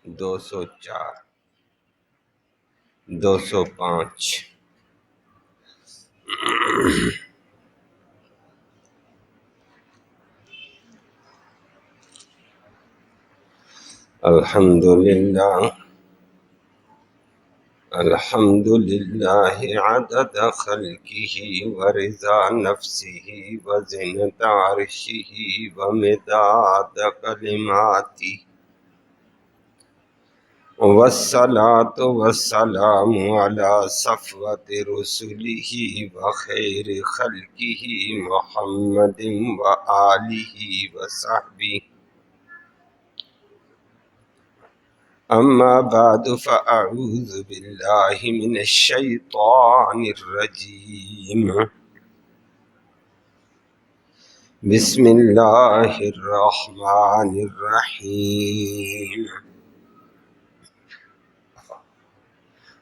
204 205 الحمد لله عدد خلقه ورضا نفسه وزنة عرشه ومداد كلماته والصلاة والسلام على صفوة رسله وخير خلقه محمد وآله وصحبه. أما بعد فأعوذ بالله من الشيطان الرجيم. بسم الله الرحمن الرحيم.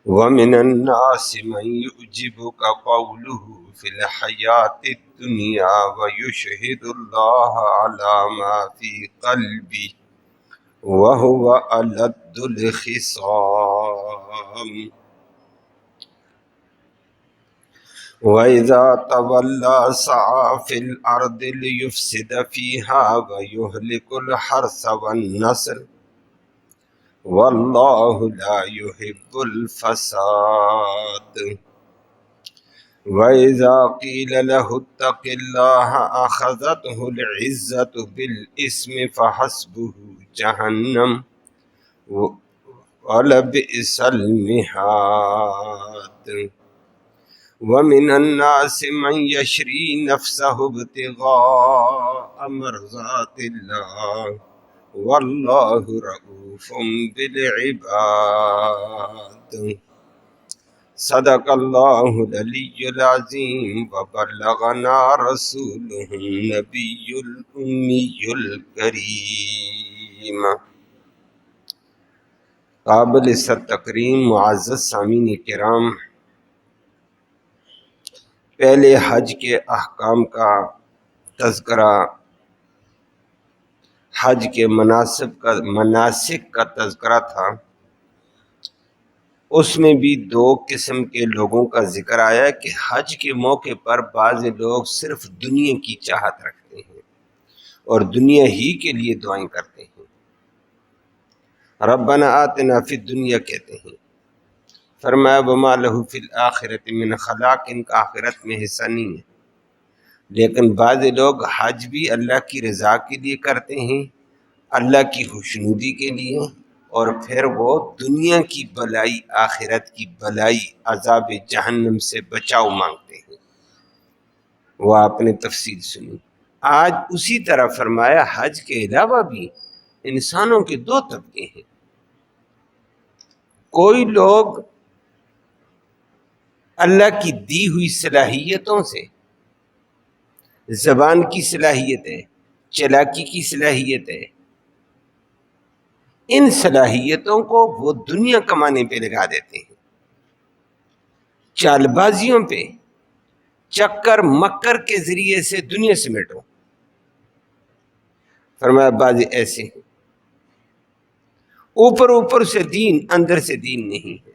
ومن الناس من يعجبك قوله في الحياة الدنيا ويشهد الله على ما في قلبه وهو ألد الخصام. وإذا تولى سعى في الأرض ليفسد فيها ويهلك الحرث والنسل والله لا يحب الفساد. وإذا قيل له اتق الله أخذته العزة بالإثم فحسبه جهنم ولبئس المهاد. ومن الناس من يشري نفسه ابتغاء مرضات الله والله رؤوف بالعباد. صدق الله العلي العظيم وبلغنا رسوله النبي الأمي الكريم. قابل تکریم معزز سامعین کرام، پہلے حج کے احکام کا تذکرہ، حج کے مناسک کا تذکرہ تھا۔ اس میں بھی دو قسم کے لوگوں کا ذکر آیا کہ حج کے موقع پر بعض لوگ صرف دنیا کی چاہت رکھتے ہیں اور دنیا ہی کے لیے دعائیں کرتے ہیں، ربنا آتنا فی الدنیا کہتے ہیں۔ فرمایا وما لہ فی الآخرۃ من خلاق، ان کا آخرت میں حصہ نہیں ہے۔ لیکن بعض لوگ حج بھی اللہ کی رضا کے لیے کرتے ہیں، اللہ کی خوشنودی کے لیے، اور پھر وہ دنیا کی بلائی، آخرت کی بلائی، عذاب جہنم سے بچاؤ مانگتے ہیں۔ وہ آپ نے تفصیل سنی۔ آج اسی طرح فرمایا حج کے علاوہ بھی انسانوں کے دو طبقے ہیں۔ کوئی لوگ اللہ کی دی ہوئی صلاحیتوں سے، زبان کی صلاحیت ہے، چلاکی کی صلاحیت ہے، ان صلاحیتوں کو وہ دنیا کمانے پہ لگا دیتے ہیں، چال بازیوں پہ، چکر مکر کے ذریعے سے دنیا سمیٹو۔ فرمایا بعض ایسے ہیں اوپر سے دین، اندر سے دین نہیں ہے،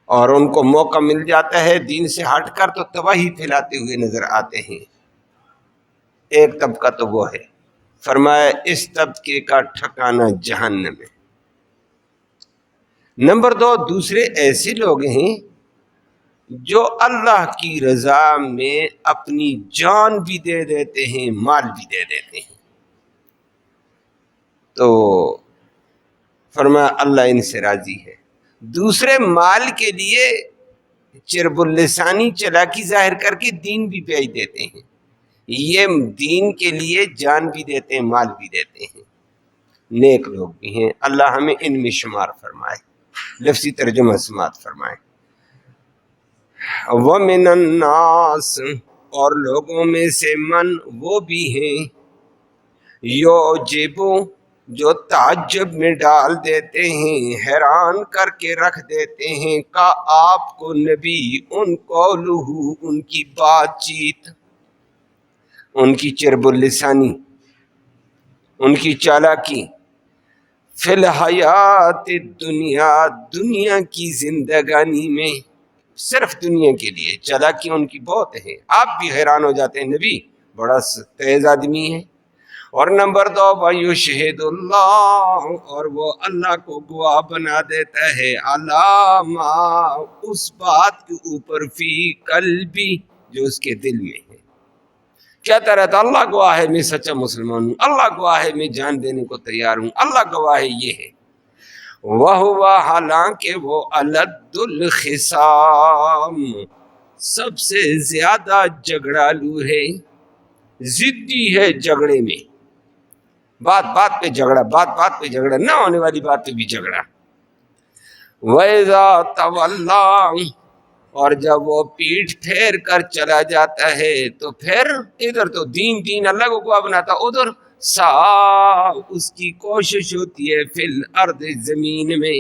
اور ان کو موقع مل جاتا ہے دین سے ہٹ کر تو تباہی پھیلاتے ہوئے نظر آتے ہیں۔ ایک طبقہ تو وہ ہے، فرمایا اس طبقے کا ٹھکانہ جہنم ہے۔ نمبر دو، دوسرے ایسے لوگ ہیں جو اللہ کی رضا میں اپنی جان بھی دے دیتے ہیں، مال بھی دے دیتے ہیں۔ تو فرمایا اللہ ان سے راضی ہے۔ دوسرے مال کے لیے چرب اللسانی چلاکی ظاہر کر کے دین بھی بیچ دیتے ہیں، یہ دین کے لیے جان بھی دیتے ہیں، مال بھی دیتے ہیں۔ نیک لوگ بھی ہیں، اللہ ہمیں ان میں شمار فرمائے۔ لفظی ترجمہ سماعت فرمائے۔ وَمِنَ النَّاسِ، اور لوگوں میں سے من وہ بھی ہیں، یعجبو جو تعجب میں ڈال دیتے ہیں، حیران کر کے رکھ دیتے ہیں، کا آپ کو نبی، ان قولہ، ان کی بات چیت، ان کی چرب اللسانی، ان کی چالاکی فی الحیات دنیا، دنیا کی زندگانی میں، صرف دنیا کے لیے چالاکی ان کی بہت ہے. آپ بھی حیران ہو جاتے ہیں نبی بڑا تیز آدمی ہے. اور نمبر 2 وَيُشْهِدُ اللَّهُ، اور وہ اللہ کو گواہ بنا دیتا ہے علامہ، اس بات کے اوپر فی قلبی، جو اس کے دل میں ہے. کہتا رہتا اللہ گواہ ہے میں سچا مسلمان ہوں، اللہ گواہ ہے میں جان دینے کو تیار ہوں، اللہ گواہ ہے یہ ہے. وَهُوَ، حالانکہ وہ الد الخصام، سب سے زیادہ جھگڑالو ہے، ضدی ہے جھگڑے میں، بات بات پہ جھگڑا، بات بات پہ جھگڑا، نہ ہونے والی بات پہ بھی جھگڑا. وَإِذَا تَوَلَّىٰ، اور جب وہ پیٹھ پھیر کر چلا جاتا ہے تو پھر ادھر تو دین اللہ کو گواہ بناتا، ادھر اس کی کوشش ہوتی ہے فی الارض، زمین میں،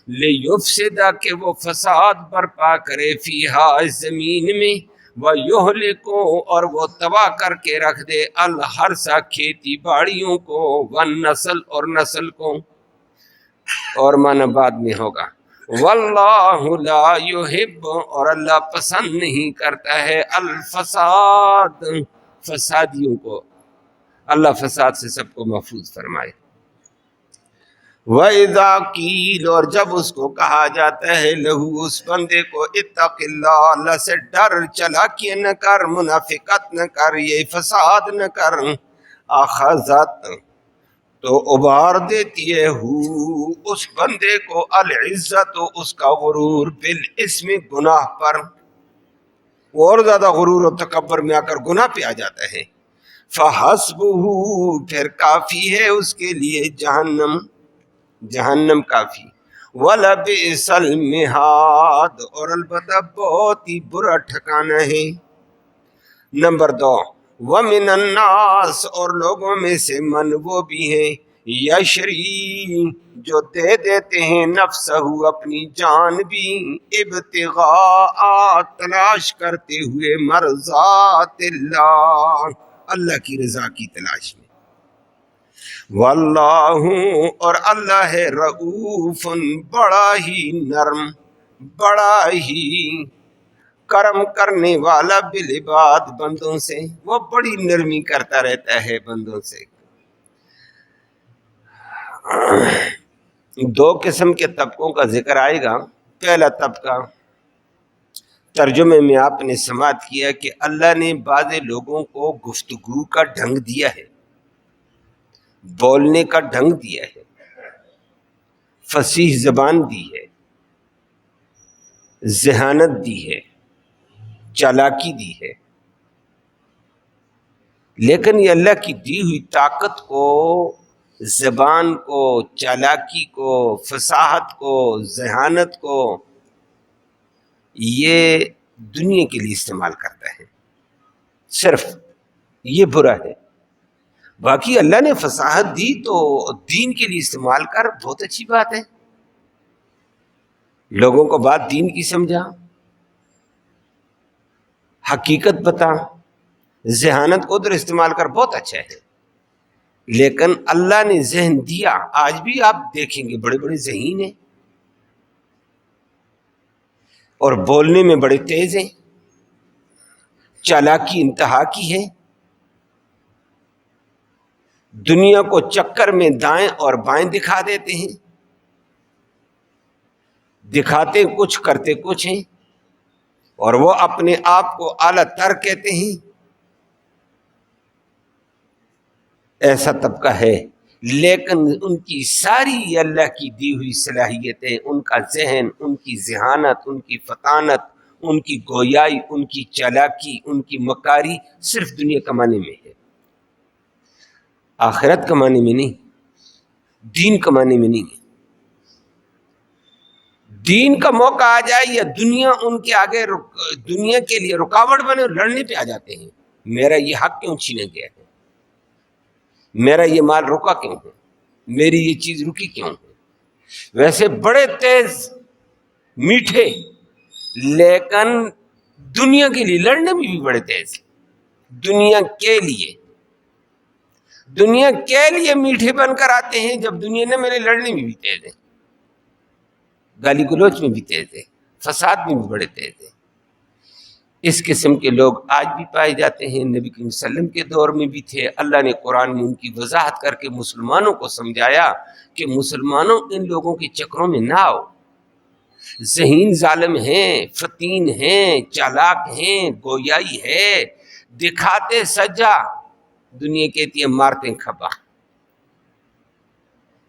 لیفسدا، کہ وہ فساد برپا کرے، فیہا، زمین میں، وَيُهْلِكُ، اور وہ تباہ کر کے رکھ دے، الحرث، کھیتی باڑیوں کو، والنسل، اور نسل کو، اور معنی بعد میں ہوگا. واللہ لا یحب، اور اللہ پسند نہیں کرتا ہے الفساد، فسادیوں کو. اللہ فساد سے سب کو محفوظ فرمائے. وَإِذَا قِيلَ، اور جب اس کو کہا جاتا ہے لہو، اس بندے کو، اتق اللہ، اللہ سے ڈر، چلاکی نہ کر، منافقت نہ کر، یہ فساد نہ کر، اخذت، تو ابھار دیتی ہے اس بندے کو العزت، اس کا غرور، بالاسم، گناہ پر، وہ اور زیادہ غرور و تکبر میں آ کر گناہ پہ آ جاتا ہے. فحسبہ، پھر کافی ہے اس کے لیے جہنم، جہنم کافی. وَلَبِئْسَ الْمِہَادُ، اور البتہ بہت ہی برا ٹھکانہ ہے. نمبر 2 وَمِنَ النَّاسِ، اور لوگوں میں سے من وہ بھی ہیں، یشری، جو دے دیتے ہیں، نفسہ، اپنی جان بھی، ابتغاء، تلاش کرتے ہوئے، مرضات اللہ، اللہ کی رضا کی تلاش میں. واللہ، اور اللہ ہے، رؤوف، بڑا ہی نرم، بڑا ہی کرم کرنے والا، بالعباد، بندوں سے، وہ بڑی نرمی کرتا رہتا ہے بندوں سے. 2 قسم کے طبقوں کا ذکر آئے گا. پہلا طبقہ ترجمے میں آپ نے سماعت کیا کہ اللہ نے بعض لوگوں کو گفتگو کا ڈھنگ دیا ہے، بولنے کا ڈھنگ دیا ہے، فصیح زبان دی ہے، ذہانت دی ہے، چالاکی دی ہے. لیکن یہ اللہ کی دی ہوئی طاقت کو، زبان کو، چالاکی کو، فصاحت کو، ذہانت کو، یہ دنیا کے لیے استعمال کرتا ہے. صرف یہ برا ہے. باقی اللہ نے فصاحت دی تو دین کے لیے استعمال کر، بہت اچھی بات ہے. لوگوں کو بات دین کی سمجھا، حقیقت بتا، ذہانت کو ادھر استعمال کر، بہت اچھا ہے. لیکن اللہ نے ذہن دیا، آج بھی آپ دیکھیں گے بڑے بڑے ذہین ہیں اور بولنے میں بڑے تیز ہیں، چالاکی انتہا کی ہے، دنیا کو چکر میں دائیں اور بائیں دکھا دیتے ہیں، دکھاتے کچھ کرتے کچھ ہیں، اور وہ اپنے آپ کو اعلیٰ تر کہتے ہیں. ایسا طبقہ ہے، لیکن ان کی ساری اللہ کی دی ہوئی صلاحیتیں، ان کا ذہن، ان کی ذہانت، ان کی فطانت، ان کی گویائی، ان کی چالاکی، ان کی مکاری، صرف دنیا کمانے میں ہے، آخرت کمانے میں نہیں، دین کمانے میں نہیں ہے. دین کا موقع آ جائے یا دنیا ان کے آگے دنیا کے لیے رکاوٹ بنے، لڑنے پہ آ جاتے ہیں. میرا یہ حق کیوں چھینا گیا ہے، میرا یہ مال رکا کیوں ہے، میری یہ چیز رکی کیوں ہے. ویسے بڑے تیز، میٹھے، لیکن دنیا کے لیے لڑنے میں بھی بڑے تیز، دنیا کے لیے. دنیا کے لیے میٹھے بن کر آتے ہیں، جب دنیا نے میرے لڑنے میں بھی تیز ہے، گالی گلوچ میں بھی تیز ہے، فساد میں بھی بڑے تیز ہیں۔ اس قسم کے لوگ آج بھی پائے جاتے ہیں، نبی کریم صلی اللہ علیہ وسلم کے دور میں بھی تھے۔ اللہ نے قرآن میں ان کی وضاحت کر کے مسلمانوں کو سمجھایا کہ مسلمانوں ان لوگوں کے چکروں میں نہ آؤ، ذہین ظالم ہیں، فتین ہیں، چالاک ہیں، گویائی ہے، دکھاتے سجا، دنیا کہتی ہے مارتے کھپا،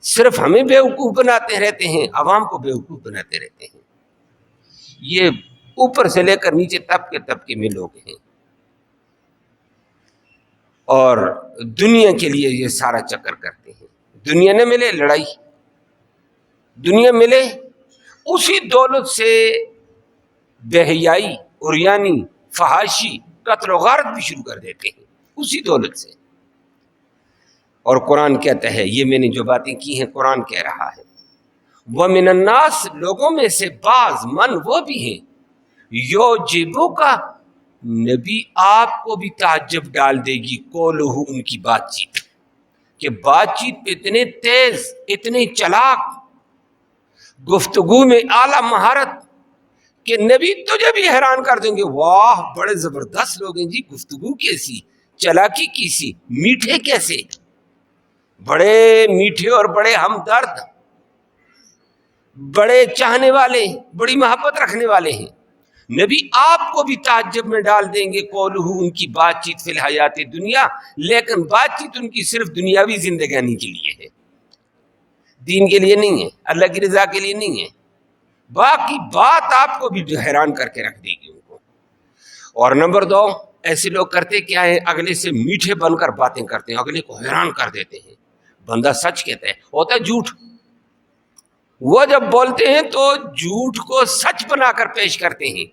صرف ہمیں بیوقوف بناتے رہتے ہیں، عوام کو بیوقوف بناتے رہتے ہیں۔ یہ اوپر سے لے کر نیچے طبقے میں لوگ ہیں، اور دنیا کے لیے یہ سارا چکر کرتے ہیں۔ دنیا نہ ملے لڑائی، دنیا ملے اسی دولت سے بے حیائی، عریانی، فحاشی، قتل و غارت بھی شروع کر دیتے ہیں اسی دولت سے۔ اور قرآن کہتا ہے، یہ میں نے جو باتیں کی ہیں قرآن کہہ رہا ہے، وَمِنَ النَّاسِ لوگوں میں سے بعض من وہ بھی ہیں، یعجبک کا نبی آپ کو بھی تعجب ڈال دے گی، قولہ ان کی بات چیت، کہ بات چیت پہ اتنے تیز، اتنے چلاک، گفتگو میں اعلیٰ مہارت کہ نبی تجھے بھی حیران کر دیں گے، واہ بڑے زبردست لوگ ہیں جی، گفتگو کیسی، چلاکی کیسی، میٹھے کیسے، بڑے میٹھے اور بڑے ہمدرد، بڑے چاہنے والے، بڑی محبت رکھنے والے ہیں۔ نبی آپ کو بھی تعجب میں ڈال دیں گے، قولہ ان کی بات چیت فی الحیات دنیا، لیکن بات چیت ان کی صرف دنیاوی زندگانی کے لیے ہے، دین کے لیے نہیں ہے، اللہ کی رضا کے لیے نہیں ہے۔ باقی بات آپ کو بھی حیران کر کے رکھ دے گی ان کو۔ اور نمبر 2، ایسے لوگ کرتے کیا ہے، اگلے سے میٹھے بن کر باتیں کرتے ہیں، اگلے کو حیران کر دیتے ہیں۔ بندہ سچ کہتا ہے، ہوتا ہے جھوٹ، وہ جب بولتے ہیں تو جھوٹ کو سچ بنا کر پیش کرتے ہیں،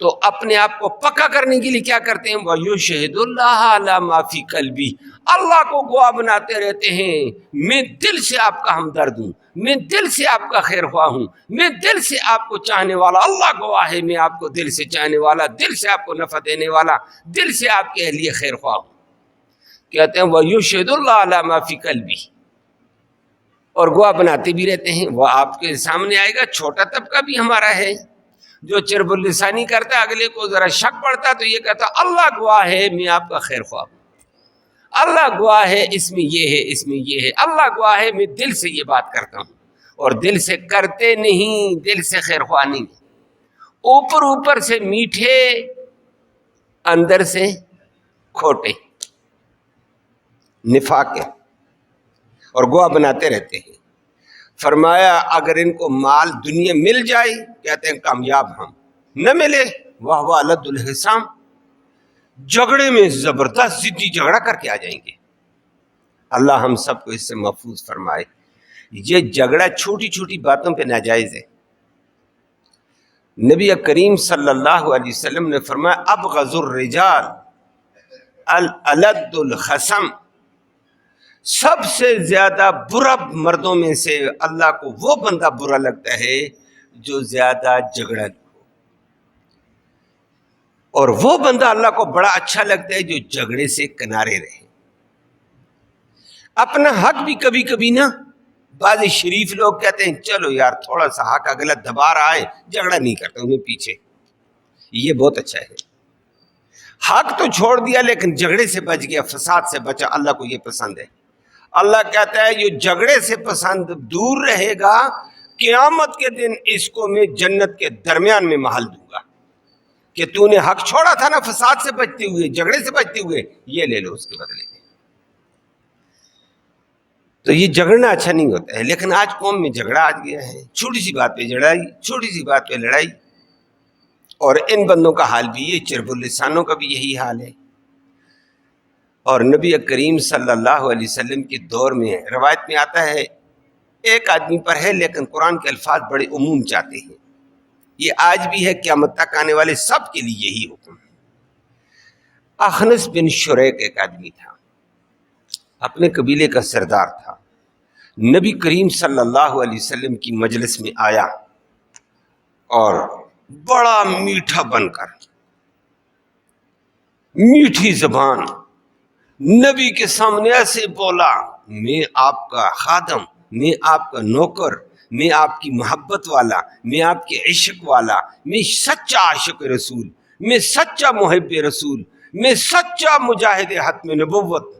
تو اپنے آپ کو پکا کرنے کے لیے کیا کرتے ہیں، وَيُشْهِدُ اللَّهَ عَلَى مَا فِي قَلْبِهِ، اللہ کو گواہ بناتے رہتے ہیں، میں دل سے آپ کا ہمدرد ہوں، میں دل سے آپ کا خیر خواہ ہوں، میں دل سے آپ کو چاہنے والا، اللہ گواہ ہے میں آپ کو دل سے چاہنے والا، دل سے آپ کو نفع دینے والا، دل سے آپ کے لیے خیر خواہ ہوں۔ کہتے ہیں وَيُشْهِدُ اللَّهَ عَلَى مَا فِي قَلْبِهِ، اور گواہ بناتے بھی رہتے ہیں۔ وہ آپ کے سامنے آئے گا، چھوٹا طبقہ بھی ہمارا ہے جو چرب اللسانی کرتا ہے، اگلے کو ذرا شک پڑتا تو یہ کہتا اللہ گواہ ہے میں آپ کا خیر خواہ ہوں، اللہ گواہ ہے اس میں یہ ہے، اس میں یہ ہے، اللہ گواہ ہے میں دل سے یہ بات کرتا ہوں، اور دل سے کرتے نہیں، دل سے خیر خواہ نہیں، اوپر اوپر سے میٹھے، اندر سے کھوٹے، نفاق ہے، اور گواہ بناتے رہتے ہیں۔ فرمایا اگر ان کو مال دنیا مل جائے، کہتے ہیں کامیاب ہم، نہ ملے وَهُوَ أَلَدُّ الْخِصَامِ، جھگڑے میں زبردست ضدی جھگڑا کر کے آ جائیں گے۔ اللہ ہم سب کو اس سے محفوظ فرمائے۔ یہ جھگڑا چھوٹی چھوٹی باتوں پہ ناجائز ہے۔ نبی کریم صلی اللہ علیہ وسلم نے فرمایا ابغض الرجال الألد الخصم، سب سے زیادہ برا مردوں میں سے اللہ کو وہ بندہ برا لگتا ہے جو زیادہ جھگڑا ہو، اور وہ بندہ اللہ کو بڑا اچھا لگتا ہے جو جھگڑے سے کنارے رہے۔ اپنا حق بھی کبھی کبھی نا، بعض شریف لوگ کہتے ہیں چلو یار تھوڑا سا حق اگلا دبا رہا ہے، جھگڑا نہیں کرتا انہیں پیچھے، یہ بہت اچھا ہے۔ حق تو چھوڑ دیا لیکن جھگڑے سے بچ گیا، فساد سے بچا، اللہ کو یہ پسند ہے۔ اللہ کہتا ہے یہ جھگڑے سے پسند دور رہے گا، قیامت کے دن اس کو میں جنت کے درمیان میں محل دوں گا، کہ تو نے حق چھوڑا تھا نا فساد سے بچتے ہوئے، جھگڑے سے بچتے ہوئے، یہ لے لو اس کے بدلے میں۔ تو یہ جھگڑنا اچھا نہیں ہوتا ہے، لیکن آج قوم میں جھگڑا آ گیا ہے، چھوٹی سی بات پہ لڑائی، چھوٹی سی بات پہ لڑائی، اور ان بندوں کا حال بھی یہ، چرب اللسانوں کا بھی یہی حال ہے۔ اور نبی کریم صلی اللہ علیہ وسلم کے دور میں روایت میں آتا ہے ایک آدمی پر ہے، لیکن قرآن کے الفاظ بڑے عموم چاہتے ہیں، یہ آج بھی ہے، قیامت تک آنے والے سب کے لیے یہی حکم ہے۔ اخنس بن شریک ایک آدمی تھا، اپنے قبیلے کا سردار تھا، نبی کریم صلی اللہ علیہ وسلم کی مجلس میں آیا اور بڑا میٹھا بن کر، میٹھی زبان، نبی کے سامنے ایسے بولا، میں آپ کا خادم، میں آپ کا نوکر، میں آپ کی محبت والا، میں آپ کے عشق والا، میں سچا عاشق رسول، میں سچا محب رسول، میں سچا مجاہد ختم نبوت.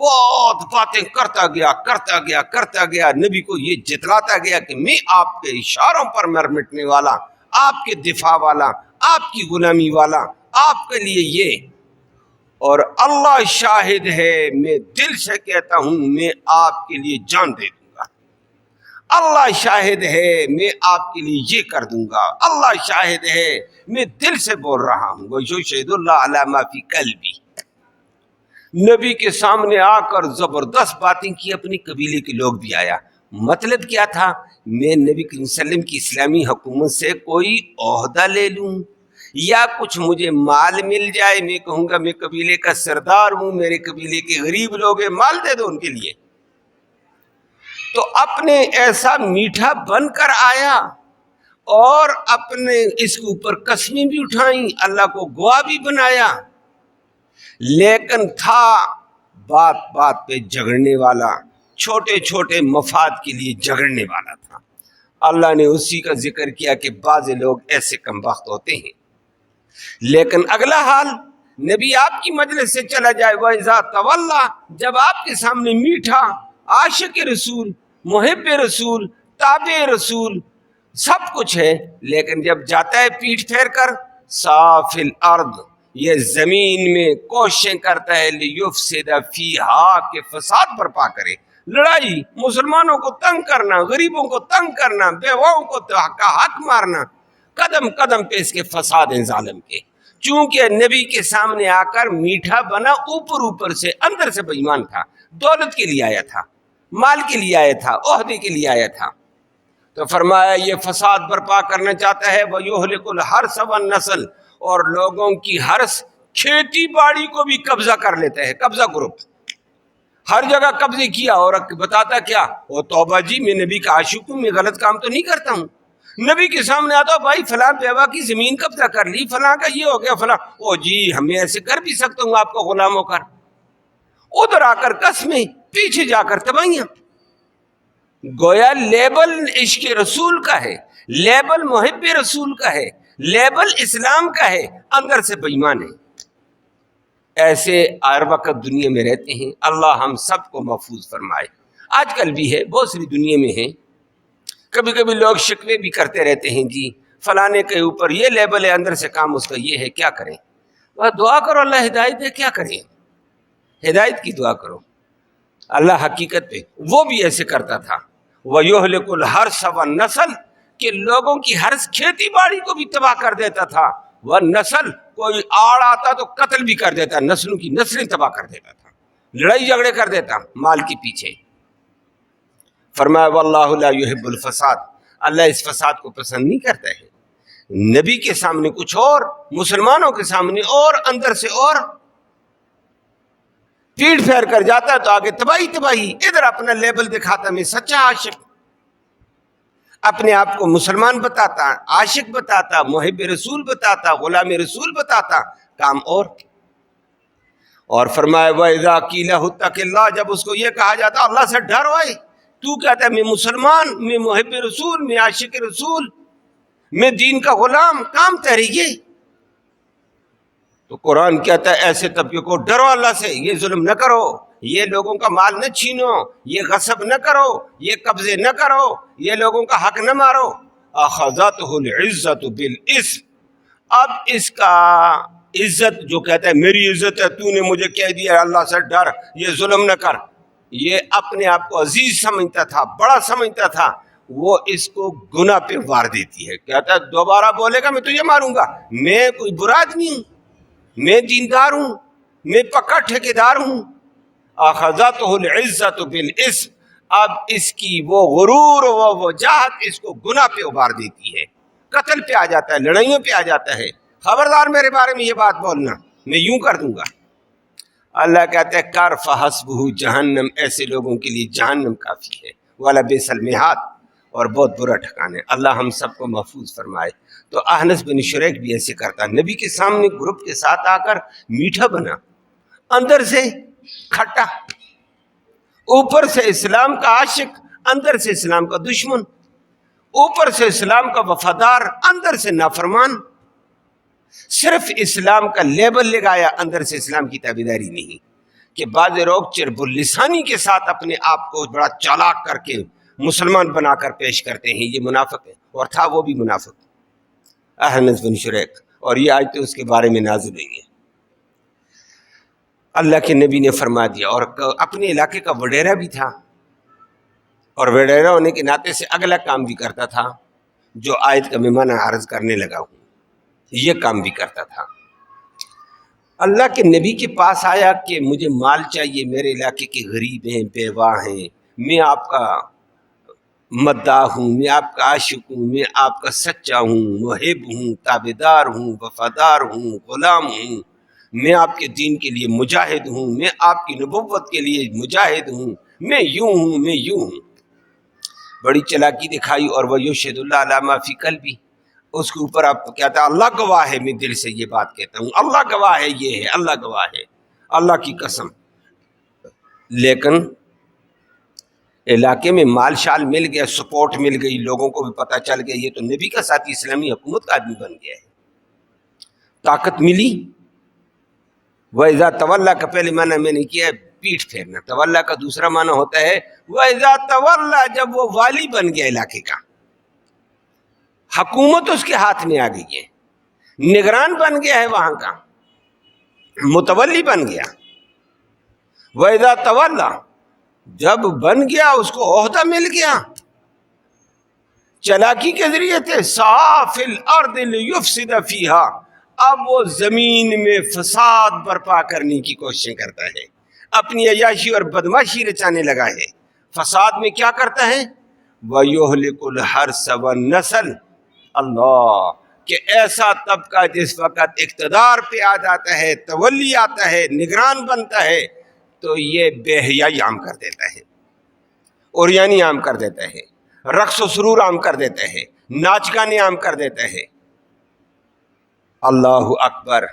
بہت باتیں کرتا گیا نبی کو یہ جتلاتا گیا کہ میں آپ کے اشاروں پر مٹنے والا، آپ کے دفاع والا، آپ کی غلامی والا، آپ کے لیے یہ. اور اللہ شاہد ہے، میں دل سے کہتا ہوں میں آپ کے لیے جان دے دوں گا. اللہ شاہد ہے میں آپ کے لیے یہ کر دوں گا. اللہ شاہد ہے میں دل سے بول رہا ہوں. وَيُشْهِدُ اللَّهَ عَلَى مَا فِي قَلْبِي. نبی کے سامنے آ کر زبردست باتیں کی. اپنی قبیلے کے لوگ بھی آیا. مطلب کیا تھا؟ میں نبی کریم صلی اللہ علیہ وسلم کی اسلامی حکومت سے کوئی عہدہ لے لوں یا کچھ مجھے مال مل جائے، میں کہوں گا میں قبیلے کا سردار ہوں، میرے قبیلے کے غریب لوگ ہیں، مال دے دو ان کے لیے. تو اپنے ایسا میٹھا بن کر آیا اور اپنے اس کے اوپر قسمیں بھی اٹھائیں، اللہ کو گواہ بھی بنایا، لیکن تھا بات بات پہ جھگڑنے والا، چھوٹے چھوٹے مفاد کے لیے جھگڑنے والا تھا. اللہ نے اسی کا ذکر کیا کہ بعض لوگ ایسے کم بخت ہوتے ہیں. لیکن اگلا حال، نبی آپ کی مجلس سے چلا جائے، وَإِذَا تَوَلَّى، جب آپ کے سامنے میٹھا عاشق رسول، محب رسول، تابع رسول سب کچھ ہے، لیکن جب جاتا ہے پیٹھ پھیر کر صاف الارض، یہ زمین میں کوششیں کرتا ہے لیفسد فیہا، کہ فساد برپا کرے، لڑائی، مسلمانوں کو تنگ کرنا، غریبوں کو تنگ کرنا، بیواؤں کو کا حق مارنا، قدم قدم پہ اس کے فساد ہیں ظالم کے. چونکہ نبی کے سامنے آ کر میٹھا بنا، اوپر سے اندر سے بے ایمان تھا، دولت کے لیے آیا تھا، مال کے لیے آیا تھا، عہدے کے لیے آیا تھا. تو فرمایا یہ فساد برپا کرنا چاہتا ہے. وَيُهْلِكُ الْحَرْثَ وَالنَّسْلَ، اور لوگوں کی حرث، کھیتی باڑی کو بھی قبضہ کر لیتا ہے. قبضہ گروپ ہر جگہ قبضے کیا، اور بتاتا کیا؟ وہ توبہ جی میں نبی کا عاشق ہوں، میں غلط کام تو نہیں کرتا ہوں. نبی کے سامنے آتا بھائی فلاں بیوہ کی زمین قبضہ کر لی، فلاں کا یہ ہو گیا، فلاں، او جی ہمیں ایسے کر بھی سکتا ہوں آپ کو غلام ہو کر. ادھر آ کر قسمیں، پیچھے جا کر تباہیاں. گویا لیبل عشق رسول کا ہے، لیبل محب رسول کا ہے، لیبل اسلام کا ہے، اندر سے بے ایمان ہے. ایسے ہر وقت دنیا میں رہتے ہیں. اللہ ہم سب کو محفوظ فرمائے. آج کل بھی ہے، بہت ساری دنیا میں ہیں. کبھی کبھی لوگ شکوے بھی کرتے رہتے ہیں، جی فلانے کے اوپر یہ لیبل ہے، اندر سے کام اس کا یہ ہے، کیا کریں؟ وہ دعا کرو اللہ ہدایت دے. کیا کریں؟ ہدایت کی دعا کرو. اللہ حقیقت پہ وہ بھی ایسے کرتا تھا. وَيُهْلِكُ الْحَرْثَ وَالنَّسْلَ، کہ لوگوں کی حرث، کھیتی باڑی کو بھی تباہ کر دیتا تھا. وَالنَّسْلَ، کوئی آڑ آتا تو قتل بھی کر دیتا، نسلوں کی نسلیں تباہ کر دیتا تھا، لڑائی جھگڑے کر دیتا مال کے پیچھے. فرمایا وَاللَّهُ لَا يُحِبُّ الْفَسَادَ، اللہ اس فساد کو پسند نہیں کرتا ہے. نبی کے سامنے کچھ اور، مسلمانوں کے سامنے اور، اندر سے اور، پیٹ پھیر کر جاتا تو آگے تباہی تباہی. ادھر اپنا لیبل دکھاتا میں سچا عاشق، اپنے آپ کو مسلمان بتاتا، عاشق بتاتا، محب رسول بتاتا، غلام رسول بتاتا، کام اور. اور فرمایا وَإِذَا قِيلَ اتَّقِ اللَّهَ، جب اس کو یہ کہا جاتا اللہ سے ڈر ہوئے، تو کہتا ہے میں مسلمان، میں محب رسول، میں عاشق رسول، میں دین کا غلام، کام تحریکے. تو قرآن کہتا ہے ایسے طبقے کو ڈرو اللہ سے، یہ ظلم نہ کرو، یہ لوگوں کا مال نہ چھینو، یہ غصب نہ کرو، یہ قبضے نہ کرو، یہ لوگوں کا حق نہ مارو. اخذتہ العزت بالاسم، اب اس کا عزت جو کہتا ہے میری عزت ہے، تو نے مجھے کہہ دیا اللہ سے ڈر، یہ ظلم نہ کر، یہ اپنے آپ کو عزیز سمجھتا تھا، بڑا سمجھتا تھا، وہ اس کو گناہ پہ وار دیتی ہے. کہتا ہے دوبارہ بولے گا میں تجھے ماروں گا. میں کوئی برا آدمی ہوں، میں دیندار ہوں، میں پکا ٹھیکیدار ہوں. اخذتہ العزت بالاسم، اب اس کی وہ غرور و وجاہت اس کو گناہ پہ ابھار دیتی ہے، قتل پہ آ جاتا ہے، لڑائیوں پہ آ جاتا ہے. خبردار میرے بارے میں یہ بات بولنا، میں یوں کر دوں گا. اللہ کہتا ہے کر فحسبہ جہنم، ایسے لوگوں کے لیے جہنم کافی ہے، وَلَبِئْسَ الْمِہَادُ، اور بہت برا ٹھکانا ہے. اللہ ہم سب کو محفوظ فرمائے. تو احنس بن شریک بھی ایسے کرتا، نبی کے سامنے گروپ کے ساتھ آ کر میٹھا بنا، اندر سے کھٹا، اوپر سے اسلام کا عاشق، اندر سے اسلام کا دشمن، اوپر سے اسلام کا وفادار، اندر سے نافرمان، صرف اسلام کا لیبل لگایا، اندر سے اسلام کی تابعداری نہیں۔ کہ بعض لوگ چرب اللسانی کے ساتھ اپنے آپ کو بڑا چالاک کر کے مسلمان بنا کر پیش کرتے ہیں، یہ منافق ہے، اور تھا وہ بھی منافق، احنس بن شریک، اور یہ آج تو اس کے بارے میں نازل ہوئی ہے۔ اللہ کے نبی نے فرما دیا، اور اپنے علاقے کا وڈیرا بھی تھا، اور وڈیرا ہونے کے ناطے سے اگلا کام بھی کرتا تھا جو آیت کا میں معنی عرض کرنے لگا ہوں، یہ کام بھی کرتا تھا۔ اللہ کے نبی کے پاس آیا کہ مجھے مال چاہیے، میرے علاقے کے غریب ہیں، بیوہ ہیں، میں آپ کا مداح ہوں، میں آپ کا عاشق ہوں، میں آپ کا سچا ہوں، محب ہوں، تابعدار ہوں، وفادار ہوں، غلام ہوں، میں آپ کے دین کے لیے مجاہد ہوں، میں آپ کی نبوت کے لیے مجاہد ہوں، میں یوں ہوں، میں یوں ہوں۔ بڑی چلاکی دکھائی، اور وہ یشہد اللہ علی ما فی قلبی، اس کے اوپر آپ کہتا ہے اللہ گواہ ہے، میں دل سے یہ بات کہتا ہوں، اللہ گواہ ہے، یہ ہے، اللہ گواہ ہے، اللہ کی قسم۔ لیکن علاقے میں مال شال مل گیا، سپورٹ مل گئی، لوگوں کو بھی پتہ چل گیا یہ تو نبی کا ساتھی، اسلامی حکومت کا آدمی بن گیا ہے، طاقت ملی۔ وَإِذَا تَوَلَّىٰ کا پہلے معنی میں نے کیا ہے پیٹھ پھیرنا، تولا کا دوسرا معنی ہوتا ہے وَإِذَا تَوَلَّىٰ، جب وہ والی بن گیا علاقے کا، حکومت اس کے ہاتھ میں آ گئی ہے، نگران بن گیا ہے وہاں کا، متولی بن گیا۔ وَإِذَا تَوَلَّىٰ، جب بن گیا، اس کو عہدہ مل گیا، چلاکی کے ذریعے تھے، سعیٰ فِی الْأَرْضِ لِیُفْسِدَ فِیہَا، اب وہ زمین میں فساد برپا کرنے کی کوششیں کرتا ہے، اپنی عیاشی اور بدماشی رچانے لگا ہے۔ فساد میں کیا کرتا ہے؟ وَيُهْلِكُ الْحَرْثَ وَالنَّسْلَ، اللہ، کہ ایسا طبقہ جس وقت اقتدار پہ آ جاتا ہے، تولی آتا ہے، نگران بنتا ہے، تو یہ بے حیائی عام کر دیتا ہے، اوریانی عام کر دیتا ہے، رقص و سرور عام کر دیتا ہے، ناچ گانے عام کر دیتا ہے۔ اللہ اکبر۔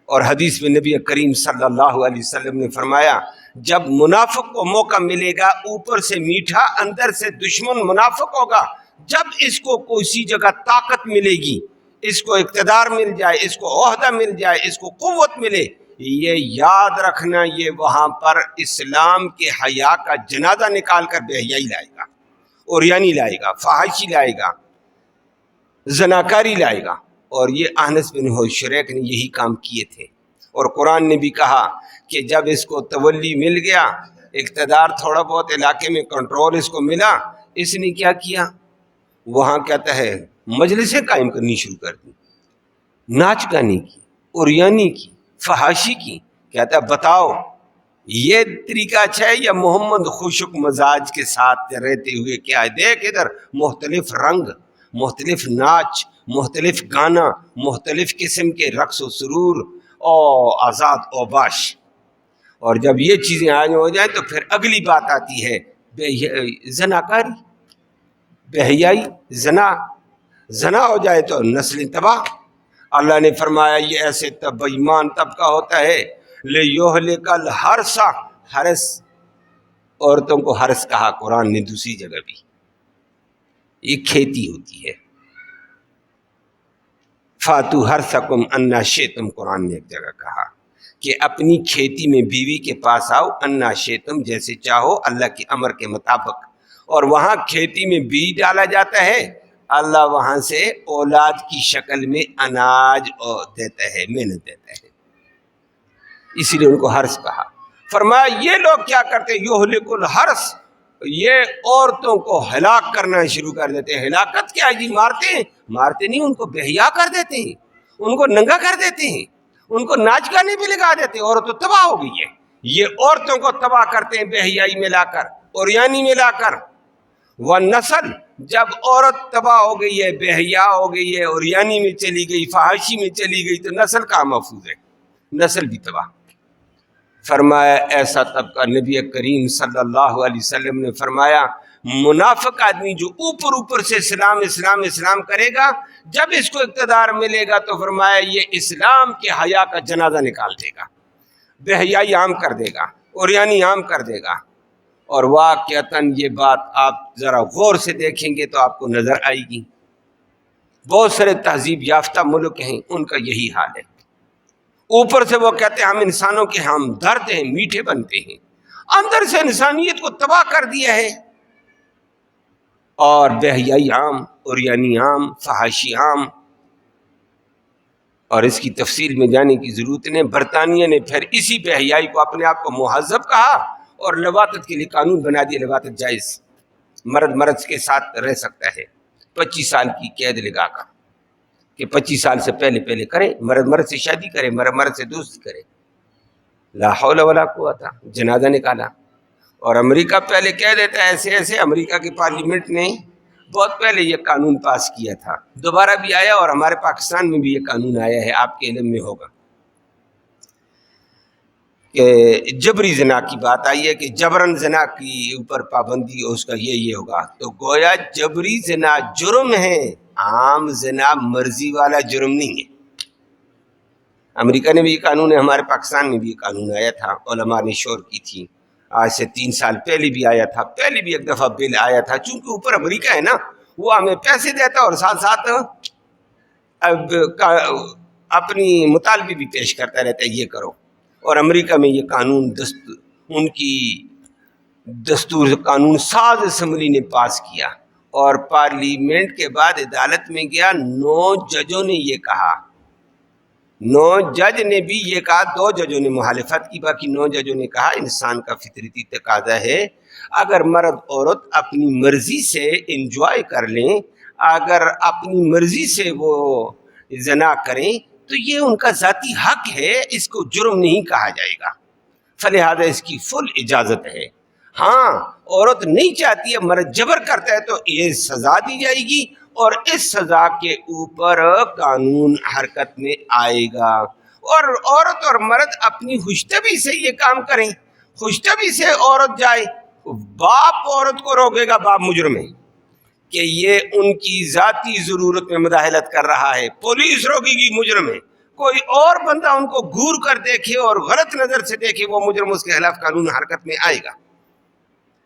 اور حدیث میں نبی کریم صلی اللہ علیہ وسلم نے فرمایا جب منافق کو موقع ملے گا، اوپر سے میٹھا اندر سے دشمن منافق ہوگا، جب اس کو کسی جگہ طاقت ملے گی، اس کو اقتدار مل جائے، اس کو عہدہ مل جائے، اس کو قوت ملے، یہ یاد رکھنا یہ وہاں پر اسلام کے حیا کا جنازہ نکال کر بے حیائی لائے گا، اوریانی لائے گا، فحاشی لائے گا، زناکاری لائے گا۔ اور یہ احنس بن شریک نے یہی کام کیے تھے، اور قرآن نے بھی کہا کہ جب اس کو تولی مل گیا، اقتدار تھوڑا بہت علاقے میں کنٹرول اس کو ملا، اس نے کیا کیا؟ وہاں کہتا ہے مجلسیں قائم کرنی شروع کر دی، ناچ گانے کی، اوریانی کی، فحاشی کی۔ کہتا ہے بتاؤ یہ طریقہ اچھا ہے یا محمد خوشک مزاج کے ساتھ رہتے ہوئے کیا ہے؟ دیکھ ادھر مختلف رنگ، مختلف ناچ، مختلف گانا، مختلف قسم کے رقص و سرور او آزاد اوباش۔ اور جب یہ چیزیں آج ہو جائیں تو پھر اگلی بات آتی ہے زناکاری، بے حیائی، زنا ہو جائے تو نسل تباہ۔ اللہ نے فرمایا یہ ایسے بےایمان طبقہ ہوتا ہے لِیُہْلِکَ الْحَرْثَ، حرث، عورتوں کو حرث کہا قرآن نے دوسری جگہ بھی، یہ کھیتی ہوتی ہے۔ فَاتُوا حَرْثَکُمْ أَنَّا شِئْتُمْ، قرآن نے ایک جگہ کہا کہ اپنی کھیتی میں بیوی کے پاس آؤ، اَنَّا شِئْتُمْ، جیسے چاہو، اللہ کے امر کے مطابق۔ اور وہاں کھیتی میں بیج ڈالا جاتا ہے، اللہ وہاں سے اولاد کی شکل میں اناج دیتا ہے، محنت دیتا ہے، اسی لیے ان کو حرث کہا۔ فرمایا یہ لوگ کیا کرتے؟ یہلک الحرث، یہ عورتوں کو ہلاک کرنا شروع کر دیتے ہیں۔ ہلاکت کیا ہے جی؟ مارتے نہیں، ان کو بے حیا کر دیتے ہیں، ان کو ننگا کر دیتے ہیں، ان کو ناچ گانے بھی لگا دیتے ہیں، عورت تو تباہ ہو گئی ہے۔ یہ عورتوں کو تباہ کرتے ہیں بے حیائی میں لا کر، اوریانی میں لا کر۔ والنسل، جب عورت تباہ ہو گئی ہے، بے حیا ہو گئی ہے، اوریانی میں چلی گئی، فحاشی میں چلی گئی، تو نسل کہاں محفوظ ہے؟ نسل بھی تباہ۔ فرمایا ایسا طبقہ، نبی کریم صلی اللہ علیہ وسلم نے فرمایا منافق آدمی جو اوپر سے اسلام کرے گا، جب اس کو اقتدار ملے گا تو فرمایا یہ اسلام کے حیا کا جنازہ نکال دے گا، بے حیائی عام کر دے گا، عریانی عام کر دے گا۔ اور واقعتاً یہ بات آپ ذرا غور سے دیکھیں گے تو آپ کو نظر آئے گی، بہت سارے تہذیب یافتہ ملک ہیں ان کا یہی حال ہے۔ اوپر سے وہ کہتے ہیں ہم انسانوں کے ہمدرد ہیں، میٹھے بنتے ہیں، اندر سے انسانیت کو تباہ کر دیا ہے۔ اور بے حیائی عام، عریانی عام، فحاشی عام، اور اس کی تفصیل میں جانے کی ضرورت نہیں۔ برطانیہ نے پھر اسی بے حیائی کو اپنے آپ کو مہذب کہا اور لواطت کے لیے قانون بنا دیا، لواطت جائز، مرد مرد کے ساتھ رہ سکتا ہے 25 سال کی قید لگا کر، کہ 25 سال سے پہلے کرے، مرد مرد سے شادی کرے، مرد مرد سے دوستی کرے۔ لا حول ولا قوت، جنازہ نکالا۔ اور امریکہ پہلے کہہ دیتا ہے ایسے ایسے، امریکہ کی پارلیمنٹ نے بہت پہلے یہ قانون پاس کیا تھا، دوبارہ بھی آیا، اور ہمارے پاکستان میں بھی یہ قانون آیا ہے، آپ کے علم میں ہوگا، کہ جبری زنا کی بات آئی ہے کہ جبرن زنا کی اوپر پابندی، اس کا یہ ہوگا۔ تو گویا جبری زنا جرم ہے، عام زنا مرضی والا جرم نہیں ہے۔ امریکہ نے بھی یہ قانون ہے، ہمارے پاکستان میں بھی یہ قانون آیا تھا، علماء نے شور کی تھی، آج سے 3 سال پہلے بھی آیا تھا، پہلے بھی ایک دفعہ بل آیا تھا، چونکہ اوپر امریکہ ہے نا، وہ ہمیں پیسے دیتا اور ساتھ ساتھ اپنی مطالبے بھی پیش کرتا رہتا ہے، یہ کرو۔ اور امریکہ میں یہ قانون ان کی دستور قانون ساز اسمبلی نے پاس کیا، اور پارلیمنٹ کے بعد عدالت میں گیا، 9 ججوں نے یہ کہا، 9 جج نے بھی یہ کہا، 2 ججوں نے مخالفت کی، باقی 9 ججوں نے کہا انسان کا فطرتی تقاضا ہے، اگر مرد عورت اپنی مرضی سے انجوائے کر لیں، اگر اپنی مرضی سے وہ زنا کریں تو یہ ان کا ذاتی حق ہے، اس کو جرم نہیں کہا جائے گا، فلہذا اس کی فل اجازت ہے۔ ہاں عورت نہیں چاہتی ہے، مرد جبر کرتا ہے تو یہ سزا دی جائے گی، اور اس سزا کے اوپر قانون حرکت میں آئے گا۔ اور عورت اور مرد اپنی خوشطبعی سے یہ کام کریں، خوشطبعی سے عورت جائے، باپ عورت کو روکے گا، باپ مجرم ہے کہ یہ ان کی ذاتی ضرورت میں مداخلت کر رہا ہے، پولیس روکے گی، مجرم ہے۔ کوئی اور بندہ ان کو گور کر دیکھے اور غلط نظر سے دیکھے، وہ مجرم، اس کے خلاف قانون حرکت میں آئے گا۔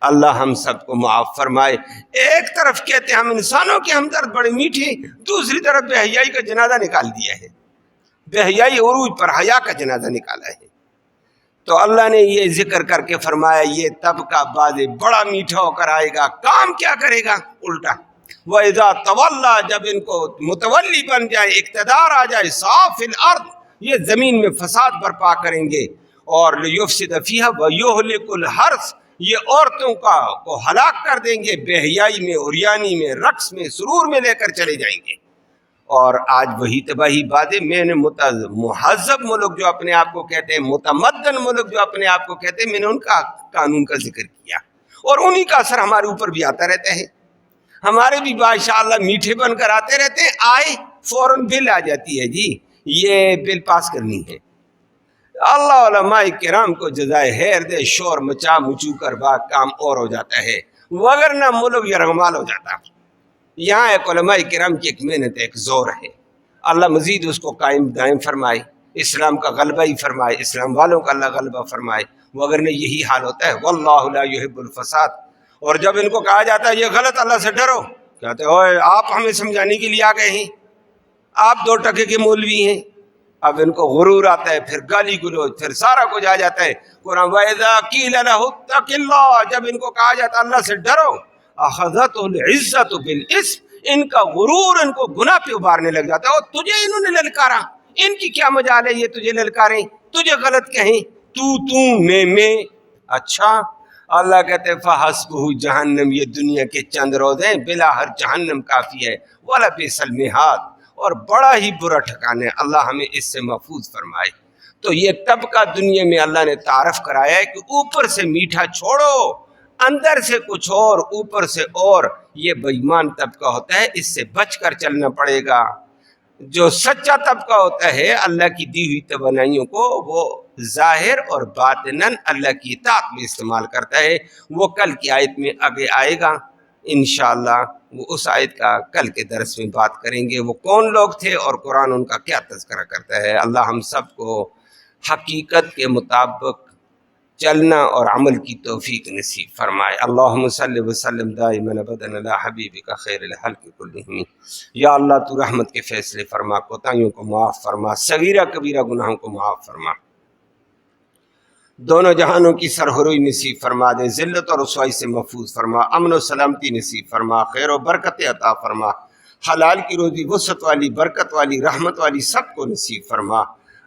اللہ ہم سب کو معاف فرمائے۔ ایک طرف کہتے ہیں ہم انسانوں کے ہمدرد بڑے میٹھے، دوسری طرف بے حیائی کا جنازہ نکال دیا ہے، بے حیائی عروج پر حیا کا جنازہ نکالا ہے۔ تو اللہ نے یہ ذکر کر کے فرمایا یہ طبقہ بعد بڑا میٹھا ہو کر آئے گا، کام کیا کرے گا؟ الٹا، وَإِذَا تَوَلَّا، جب ان کو متولی بن جائے، اقتدار آ جائے، صاف الارض، یہ زمین میں فساد برپا کریں گے، اور لِيُفْسِدَ فِيهَا وَيُهْلِكُ الْحَرْثَ، یہ عورتوں کو ہلاک کر دیں گے، بے حیائی میں، عریانی میں، رقص میں، سرور میں لے کر چلے جائیں گے۔ اور آج وہی تباہی باتیں، میں نے مہذب ملک جو اپنے آپ کو کہتے ہیں، متمدن ملک جو اپنے آپ کو کہتے ہیں، میں نے ان کا قانون کا ذکر کیا، اور انہی کا اثر ہمارے اوپر بھی آتا رہتا ہے، ہمارے بھی ماشاء اللہ میٹھے بن کر آتے رہتے ہیں، آئے فوراً بل آ جاتی ہے، جی یہ بل پاس کرنی ہے۔ اللہ علماء کرام کو جزائے خیر دے، شور مچا مچو کر باغ کام اور ہو جاتا ہے، وگرنہ ملک یرغمال ہو جاتا۔ یہاں ایک علماء کرام کی ایک محنت ہے، ایک زور ہے، اللہ مزید اس کو قائم دائم فرمائے، اسلام کا غلبہ ہی فرمائے، اسلام والوں کا اللہ غلبہ فرمائے، وگرنہ یہی حال ہوتا ہے، واللہ لا يحب الفساد۔ اور جب ان کو کہا جاتا ہے یہ غلط، اللہ سے ڈرو، کہتے ہیں اوے آپ ہمیں سمجھانے کے لیے آ گئے ہیں، آپ 2 ٹکے کے مولوی ہیں۔ اب ان کو غرور آتا ہے، پھر گالی گلوچ، پھر سارا کچھ آ جاتا ہے۔ قرآن وَإِذَا قِيلَ لَهُ اتَّقِ اللَّهَ، جب ان کو کہا جاتا اللہ سے ڈرو، أَخَذَتْهُ الْعِزَّةُ بِالْإِثْمِ، ان کا غرور ان کو گناہ پہ ابھارنے لگ جاتا ہے، اور تجھے انہوں نے للکارا، ان کی کیا مجال ہے یہ تجھے للکاریں، تجھے غلط کہیں، تو میں، اچھا اللہ کہتے ہیں فَحَسْبُهُ جہنم، یہ دنیا کے چند روز ہیں، بلا ہر جہنم کافی ہے، وَلَبِئْسَ الْمِہَادُ، اور بڑا ہی برا ٹھکانا ہے، اللہ ہمیں اس سے محفوظ فرمائے۔ تو یہ طبقہ دنیا میں اللہ نے تعارف کرایا ہے کہ اوپر سے میٹھا چھوڑو، اندر سے کچھ اور، اوپر سے اور، یہ بے ایمان طبقہ ہوتا ہے، اس سے بچ کر چلنا پڑے گا۔ جو سچا طبقہ ہوتا ہے اللہ کی دی ہوئی توانائیوں کو وہ ظاہر اور باطناً اللہ کی اطاعت میں استعمال کرتا ہے، وہ کل کی آیت میں آگے آئے گا انشاءاللہ، وہ اس آیت کا کل کے درس میں بات کریں گے، وہ کون لوگ تھے اور قرآن ان کا کیا تذکرہ کرتا ہے۔ اللہ ہم سب کو حقیقت کے مطابق چلنا اور عمل کی توفیق نصیب فرمائے۔ اللہم صلی وسلم دائما ابدا علی حبیبک خیر الخلق کلہم۔ یا اللہ تو رحمت کے فیصلے فرما، کوتاہیوں کو معاف فرما، صغیرہ کبیرہ گناہوں کو معاف فرما، دونوں جہانوں کی سرہروئی نصیب فرما دے، ذلت اور رسوائی سے محفوظ فرما، امن و سلامتی نصیب فرما، خیر و برکت عطا فرما، حلال کی روزی وسعت والی، برکت والی، رحمت والی سب کو نصیب فرما،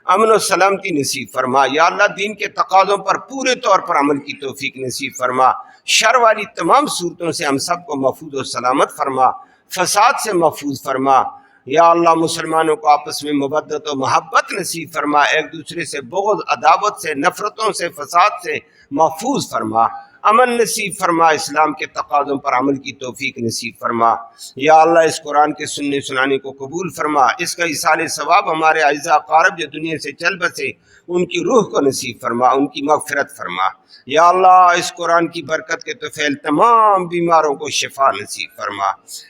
امن و سلامتی نصیب فرما۔ یا اللہ دین کے تقاضوں پر پورے طور پر عمل کی توفیق نصیب فرما، شر والی تمام صورتوں سے ہم سب کو محفوظ و سلامت فرما، فساد سے محفوظ فرما۔ یا اللہ مسلمانوں کو آپس میں مودت و محبت نصیب فرما، ایک دوسرے سے بغض، عداوت سے، نفرتوں سے، فساد سے محفوظ فرما، امن نصیب فرما، اسلام کے تقاضوں پر عمل کی توفیق نصیب فرما۔ یا اللہ اس قرآن کے سننے سنانے کو قبول فرما، اس کا ایصال ثواب ہمارے اعزاء اقارب جو دنیا سے چل بسے ان کی روح کو نصیب فرما، ان کی مغفرت فرما۔ یا اللہ اس قرآن کی برکت کے طفیل تمام بیماروں کو شفا نصیب فرما،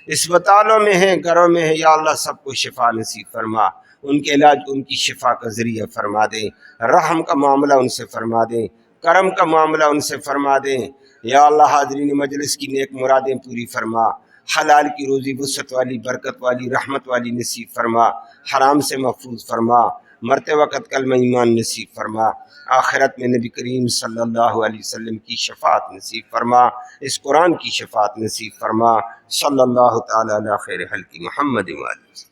اسپتالوں میں ہیں، گھروں میں ہیں، یا اللہ سب کو شفا نصیب فرما، ان کے علاج ان کی شفا کا ذریعہ فرما دیں، رحم کا معاملہ ان سے فرما دیں، کرم کا معاملہ ان سے فرما دیں۔ یا اللہ حاضرین مجلس کی نیک مرادیں پوری فرما، حلال کی روزی وسعت والی، برکت والی، رحمت والی نصیب فرما، حرام سے محفوظ فرما، مرتے وقت کلمہ ایمان نصیب فرما، آخرت میں نبی کریم صلی اللہ علیہ وسلم کی شفاعت نصیب فرما، اس قرآن کی شفاعت نصیب فرما۔ صلی اللہ تعالی علی خیر خلق محمد وآلہ۔